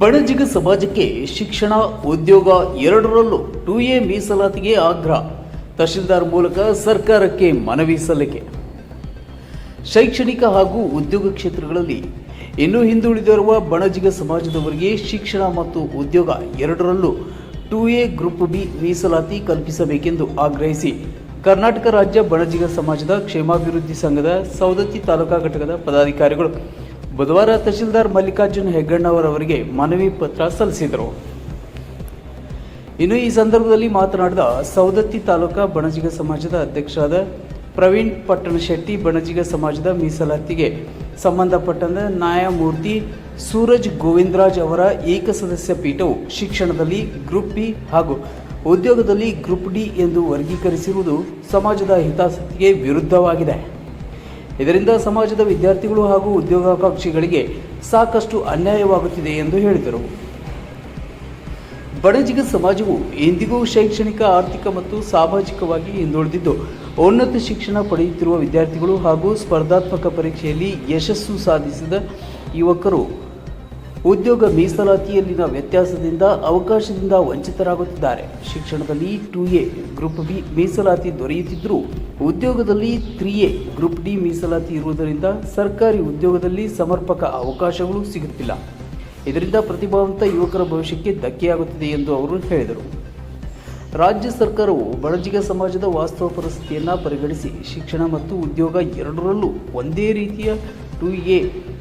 ಬಣಜಿಗ ಸಮಾಜಕ್ಕೆ ಶಿಕ್ಷಣ ಉದ್ಯೋಗ ಎರಡರಲ್ಲೂ 2A ಮೀಸಲಾತಿಗೆ ಆಗ್ರಹ. ತಹಶೀಲ್ದಾರ್ ಮೂಲಕ ಸರ್ಕಾರಕ್ಕೆ ಮನವಿ ಸಲ್ಲಿಕೆ. ಶೈಕ್ಷಣಿಕ ಹಾಗೂ ಉದ್ಯೋಗ ಕ್ಷೇತ್ರಗಳಲ್ಲಿ ಇನ್ನೂ ಹಿಂದುಳಿದಿರುವ ಬಣಜಿಗ ಸಮಾಜದವರಿಗೆ ಶಿಕ್ಷಣ ಮತ್ತು ಉದ್ಯೋಗ ಎರಡರಲ್ಲೂ 2A ಗ್ರೂಪ್ ಬಿ ಮೀಸಲಾತಿ ಕಲ್ಪಿಸಬೇಕೆಂದು ಆಗ್ರಹಿಸಿ ಕರ್ನಾಟಕ ರಾಜ್ಯ ಬಣಜಿಗ ಸಮಾಜದ ಕ್ಷೇಮಾಭಿವೃದ್ಧಿ ಸಂಘದ ಸವದತ್ತಿ ತಾಲೂಕಾ ಘಟಕದ ಪದಾಧಿಕಾರಿಗಳು ಬುಧವಾರ ತಹಶೀಲ್ದಾರ್ ಮಲ್ಲಿಕಾರ್ಜುನ್ ಹೆಗ್ಗಣ್ಣವರವರಿಗೆ ಮನವಿ ಪತ್ರ ಸಲ್ಲಿಸಿದರು. ಇನ್ನು ಈ ಸಂದರ್ಭದಲ್ಲಿ ಮಾತನಾಡಿದ ಸವದತ್ತಿ ತಾಲೂಕಾ ಬಣಜಿಗ ಸಮಾಜದ ಅಧ್ಯಕ್ಷರಾದ ಪ್ರವೀಣ್ ಪಟ್ಟಣಶೆಟ್ಟಿ, ಬಣಜಿಗ ಸಮಾಜದ ಮೀಸಲಾತಿಗೆ ಸಂಬಂಧಪಟ್ಟಂತೆ ನ್ಯಾಯಮೂರ್ತಿ ಸೂರಜ್ ಗೋವಿಂದರಾಜ್ ಅವರ ಏಕಸದಸ್ಯ ಪೀಠವು ಶಿಕ್ಷಣದಲ್ಲಿ ಗ್ರೂಪ್ ಬಿ ಹಾಗೂ ಉದ್ಯೋಗದಲ್ಲಿ ಗ್ರೂಪ್ ಡಿ ಎಂದು ವರ್ಗೀಕರಿಸಿರುವುದು ಸಮಾಜದ ಹಿತಾಸಕ್ತಿಗೆ ವಿರುದ್ಧವಾಗಿದೆ. ಇದರಿಂದ ಸಮಾಜದ ವಿದ್ಯಾರ್ಥಿಗಳು ಹಾಗೂ ಉದ್ಯೋಗಾಕಾಂಕ್ಷಿಗಳಿಗೆ ಸಾಕಷ್ಟು ಅನ್ಯಾಯವಾಗುತ್ತಿದೆ ಎಂದು ಹೇಳಿದರು. ಬಣಜಿಗ ಸಮಾಜವು ಇಂದಿಗೂ ಶೈಕ್ಷಣಿಕ, ಆರ್ಥಿಕ ಮತ್ತು ಸಾಮಾಜಿಕವಾಗಿ ಹಿಂದುಳಿದಿದ್ದು, ಉನ್ನತ ಶಿಕ್ಷಣ ಪಡೆಯುತ್ತಿರುವ ವಿದ್ಯಾರ್ಥಿಗಳು ಹಾಗೂ ಸ್ಪರ್ಧಾತ್ಮಕ ಪರೀಕ್ಷೆಯಲ್ಲಿ ಯಶಸ್ಸು ಸಾಧಿಸಿದ ಯುವಕರು ಉದ್ಯೋಗ ಮೀಸಲಾತಿಯಲ್ಲಿನ ವ್ಯತ್ಯಾಸದಿಂದ ಅವಕಾಶದಿಂದ ವಂಚಿತರಾಗುತ್ತಿದ್ದಾರೆ. ಶಿಕ್ಷಣದಲ್ಲಿ 2A ಗ್ರೂಪ್ ಬಿ ಮೀಸಲಾತಿ ದೊರೆಯುತ್ತಿದ್ದರೂ ಉದ್ಯೋಗದಲ್ಲಿ 3A ಗ್ರೂಪ್ ಡಿ ಮೀಸಲಾತಿ ಇರುವುದರಿಂದ ಸರ್ಕಾರಿ ಉದ್ಯೋಗದಲ್ಲಿ ಸಮರ್ಪಕ ಅವಕಾಶಗಳು ಸಿಗುತ್ತಿಲ್ಲ. ಇದರಿಂದ ಪ್ರತಿಭಾವಂತ ಯುವಕರ ಭವಿಷ್ಯಕ್ಕೆ ಧಕ್ಕೆಯಾಗುತ್ತಿದೆ ಎಂದು ಅವರು ಹೇಳಿದರು. ರಾಜ್ಯ ಸರ್ಕಾರವು ಬಣಜಿಗ ಸಮಾಜದ ವಾಸ್ತವ ಪರಿಸ್ಥಿತಿಯನ್ನು ಪರಿಗಣಿಸಿ ಶಿಕ್ಷಣ ಮತ್ತು ಉದ್ಯೋಗ ಎರಡರಲ್ಲೂ ಒಂದೇ ರೀತಿಯ 2A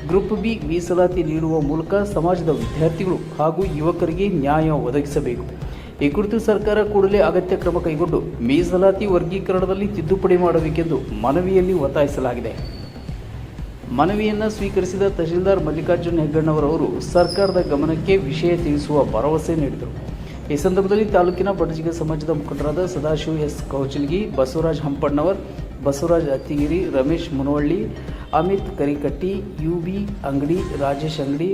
ಗ್ರೂಪ್ ಬಿ ಮೀಸಲಾತಿ ನೀಡುವ ಮೂಲಕ ಸಮಾಜದ ವಿದ್ಯಾರ್ಥಿಗಳು ಹಾಗೂ ಯುವಕರಿಗೆ ನ್ಯಾಯ ಒದಗಿಸಬೇಕು. ಈ ಕುರಿತು ಸರ್ಕಾರ ಕೂಡಲೇ ಅಗತ್ಯ ಕ್ರಮ ಕೈಗೊಂಡು ಮೀಸಲಾತಿ ವರ್ಗೀಕರಣದಲ್ಲಿ ತಿದ್ದುಪಡಿ ಮಾಡಬೇಕೆಂದು ಮನವಿಯಲ್ಲಿ ಒತ್ತಾಯಿಸಲಾಗಿದೆ. ಮನವಿಯನ್ನು ಸ್ವೀಕರಿಸಿದ ತಹಶೀಲ್ದಾರ್ ಮಲ್ಲಿಕಾರ್ಜುನ್ ಹೆಗ್ಗಣ್ಣವರವರು ಸರ್ಕಾರದ ಗಮನಕ್ಕೆ ವಿಷಯ ತಿಳಿಸುವ ಭರವಸೆ ನೀಡಿದರು. ಈ ಸಂದರ್ಭದಲ್ಲಿ ತಾಲೂಕಿನ ಬಣಜಿಗ ಸಮಾಜದ ಮುಖಂಡರಾದ ಸದಾಶಿವ ಎಸ್ ಕೌಚಲ್ಗಿ, ಬಸವರಾಜ್ ಹಂಪಣ್ಣವರ್, ಬಸವರಾಜ್ ಅತ್ತಿಗಿರಿ, ರಮೇಶ್ ಮುನವಳ್ಳಿ, ಅಮಿತ್ ಕರಿಕಟ್ಟಿ, UB ಅಂಗಡಿ, ರಾಜೇಶ್ ಅಂಗಡಿ,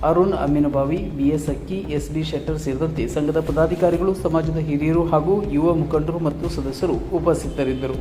ಅರುಣ್ ಅಮ್ಮಿನಬಾವಿ, BS ಅಕ್ಕಿ, SB ಶೆಟ್ಟರ್ ಸೇರಿದಂತೆ ಸಂಘದ ಪದಾಧಿಕಾರಿಗಳು, ಸಮಾಜದ ಹಿರಿಯರು ಹಾಗೂ ಯುವ ಮುಖಂಡರು ಮತ್ತು ಸದಸ್ಯರು ಉಪಸ್ಥಿತರಿದ್ದರು.